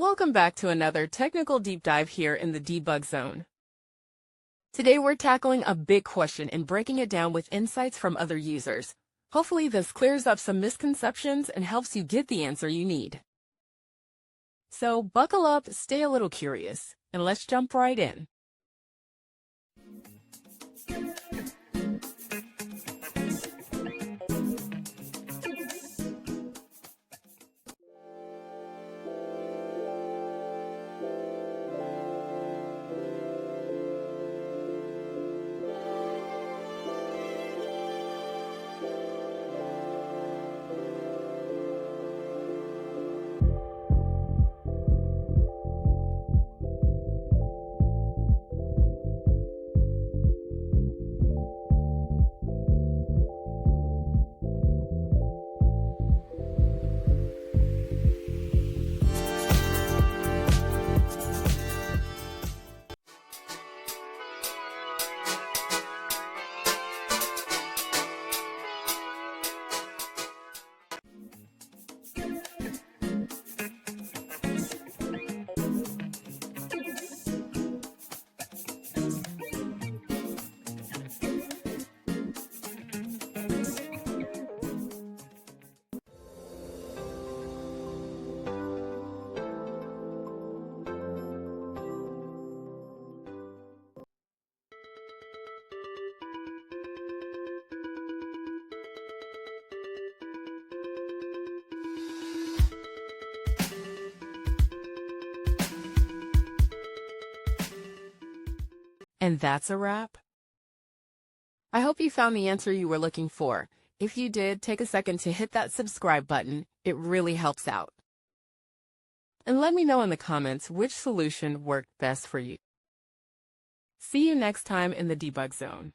Welcome back to another technical deep dive here in the debug zone. Today we're tackling a big question and breaking it down with insights from other users. Hopefully this clears up some misconceptions and helps you get the answer you need. So buckle up, stay a little curious, and let's jump right in. And that's a wrap. I hope you found the answer you were looking for. If you did, take a second to hit that subscribe button. It really helps out. And let me know in the comments which solution worked best for you. See you next time in the debug zone.